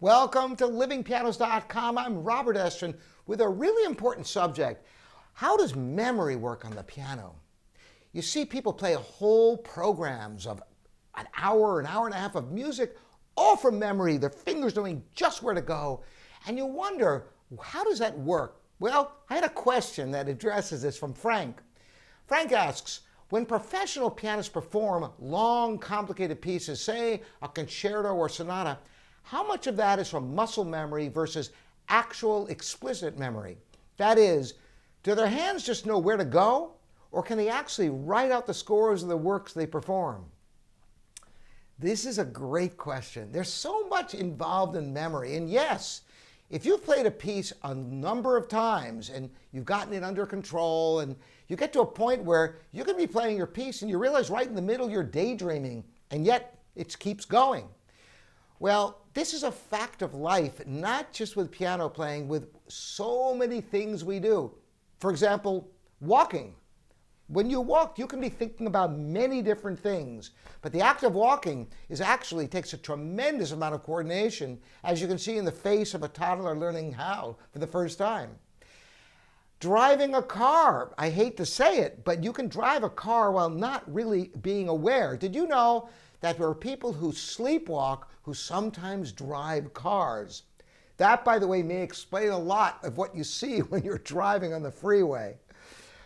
Welcome to livingpianos.com. I'm Robert Estrin with a really important subject. How does memory work on the piano? You see people play whole programs of an hour and a half of music, all from memory, their fingers knowing just where to go. And you wonder, how does that work? Well, I had a question that addresses this from Frank. Frank asks, when professional pianists perform long, complicated pieces, say a concerto or sonata, how much of that is from muscle memory versus actual explicit memory? That is, do their hands just know where to go, or can they actually write out the scores of the works they perform? This is a great question. There's so much involved in memory, and yes, if you've played a piece a number of times and you've gotten it under control and you get to a point where you can be playing your piece and you realize right in the middle you're daydreaming and yet it keeps going. Well, this is a fact of life, not just with piano playing, with so many things we do. For example, walking. When you walk, you can be thinking about many different things, but the act of walking actually takes a tremendous amount of coordination, as you can see in the face of a toddler learning how for the first time. Driving a car, I hate to say it, but you can drive a car while not really being aware. Did you know that there are people who sleepwalk who sometimes drive cars? That, by the way, may explain a lot of what you see when you're driving on the freeway.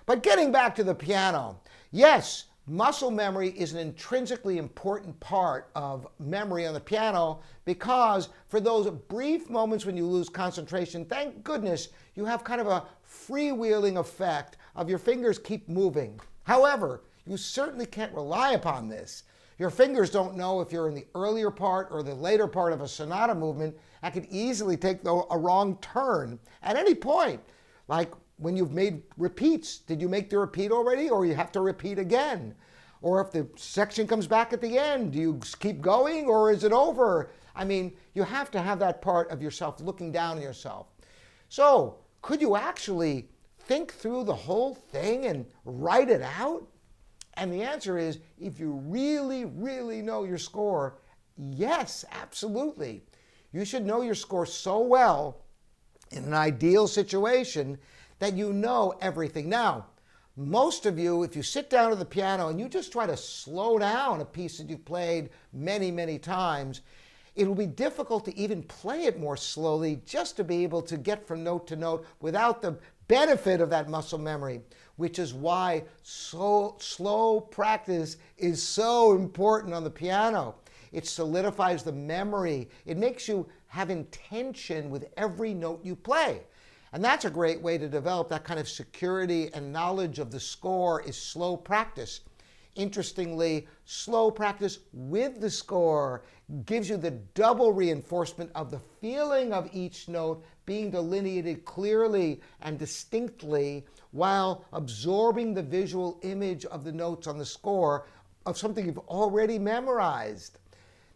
But getting back to the piano, yes, muscle memory is an intrinsically important part of memory on the piano because for those brief moments when you lose concentration, thank goodness you have kind of a freewheeling effect of your fingers keep moving. However, you certainly can't rely upon this. Your fingers don't know if you're in the earlier part or the later part of a sonata movement and could easily take a wrong turn at any point. Like when you've made repeats, did you make the repeat already or you have to repeat again? Or if the section comes back at the end, do you keep going or is it over? I mean, you have to have that part of yourself looking down at yourself. So could you actually think through the whole thing and write it out? And the answer is, if you really, really know your score, yes, absolutely. You should know your score so well in an ideal situation that you know everything. Now, most of you, if you sit down at the piano and you just try to slow down a piece that you've played many, many times, it will be difficult to even play it more slowly just to be able to get from note to note without the benefit of that muscle memory, which is why slow practice is so important on the piano. It solidifies the memory. It makes you have intention with every note you play. And that's a great way to develop that kind of security and knowledge of the score is slow practice. Interestingly, slow practice with the score gives you the double reinforcement of the feeling of each note being delineated clearly and distinctly while absorbing the visual image of the notes on the score of something you've already memorized.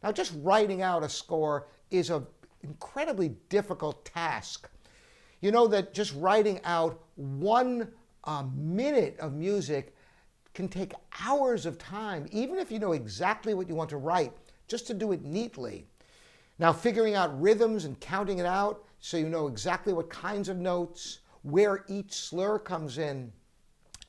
Now, just writing out a score is an incredibly difficult task. You know that just writing out 1 minute of music can take hours of time, even if you know exactly what you want to write, just to do it neatly. Now, figuring out rhythms and counting it out so you know exactly what kinds of notes, where each slur comes in,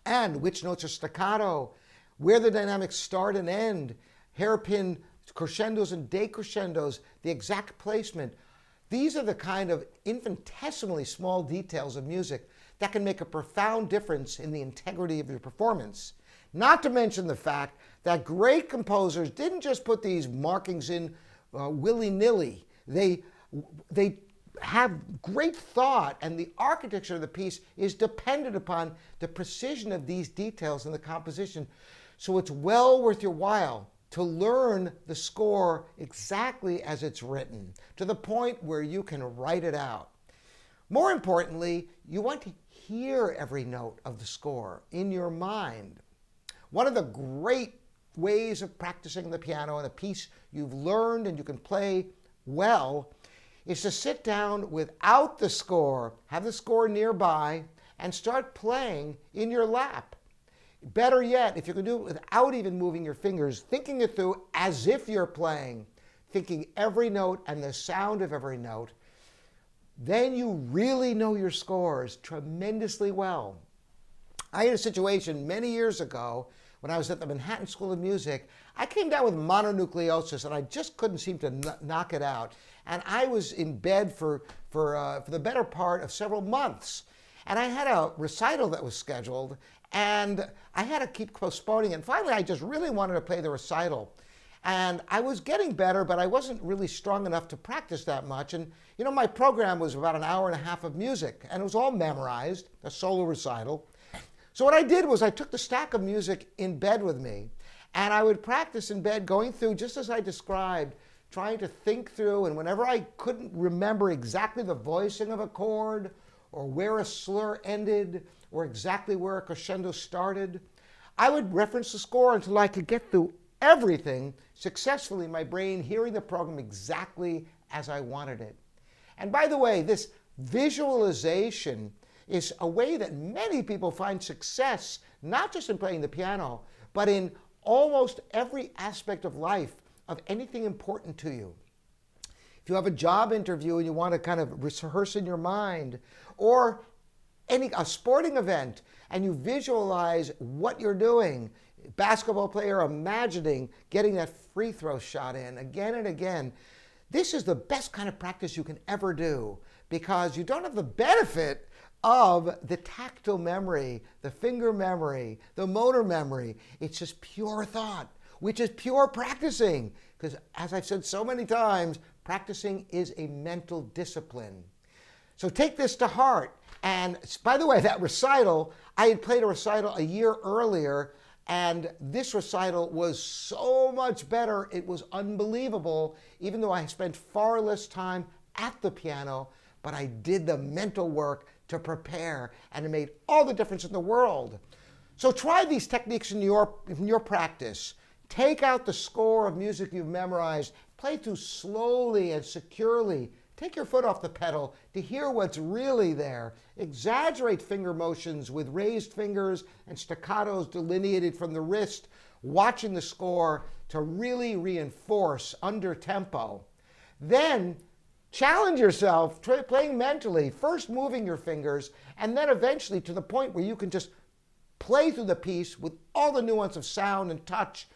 and which notes are staccato, where the dynamics start and end, hairpin crescendos and decrescendos, the exact placement. These are the kind of infinitesimally small details of music that can make a profound difference in the integrity of your performance. Not to mention the fact that great composers didn't just put these markings in willy-nilly. They have great thought, and the architecture of the piece is dependent upon the precision of these details in the composition. So it's well worth your while to learn the score exactly as it's written, to the point where you can write it out. More importantly, you want to hear every note of the score in your mind. One of the great ways of practicing the piano and a piece you've learned and you can play well is to sit down without the score, have the score nearby, and start playing in your lap. Better yet, if you can do it without even moving your fingers, thinking it through as if you're playing. thinking every note and the sound of every note, then you really know your scores tremendously well. I had a situation many years ago when I was at the Manhattan School of Music. I came down with mononucleosis and I just couldn't seem to knock it out. And I was in bed for the better part of several months. And I had a recital that was scheduled and I had to keep postponing it. And finally, I just really wanted to play the recital. And I was getting better, but I wasn't really strong enough to practice that much. And you know, my program was about an hour and a half of music and it was all memorized, a solo recital. So what I did was I took the stack of music in bed with me and I would practice in bed going through just as I described, trying to think through, and whenever I couldn't remember exactly the voicing of a chord or where a slur ended or exactly where a crescendo started, I would reference the score until I could get through everything successfully, my brain hearing the program exactly as I wanted it. And by the way, this visualization is a way that many people find success, not just in playing the piano, but in almost every aspect of life, of anything important to you. If you have a job interview and you want to kind of rehearse in your mind, or a sporting event, and you visualize what you're doing, basketball player imagining getting that free throw shot in again and again, this is the best kind of practice you can ever do because you don't have the benefit of the tactile memory, the finger memory, the motor memory. It's just pure thought, which is pure practicing. Because as I've said so many times, practicing is a mental discipline. So take this to heart. And by the way, that recital, I had played a recital a year earlier, and this recital was so much better. It was unbelievable, even though I spent far less time at the piano, but I did the mental work to prepare, and it made all the difference in the world. So try these techniques in your practice. Take out the score of music you've memorized, play through slowly and securely. Take your foot off the pedal to hear what's really there. Exaggerate finger motions with raised fingers and staccatos delineated from the wrist, watching the score to really reinforce under tempo. Then challenge yourself, playing mentally, first moving your fingers, and then eventually to the point where you can just play through the piece with all the nuance of sound and touch,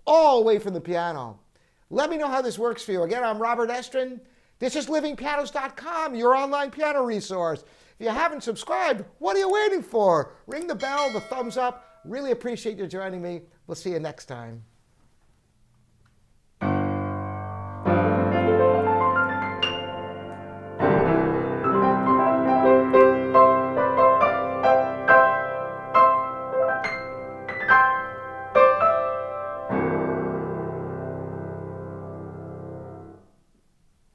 all the way from the piano. Let me know how this works for you. Again, I'm Robert Estrin. This is livingpianos.com, your online piano resource. If you haven't subscribed, what are you waiting for? Ring the bell, the thumbs up. Really appreciate you joining me. We'll see you next time.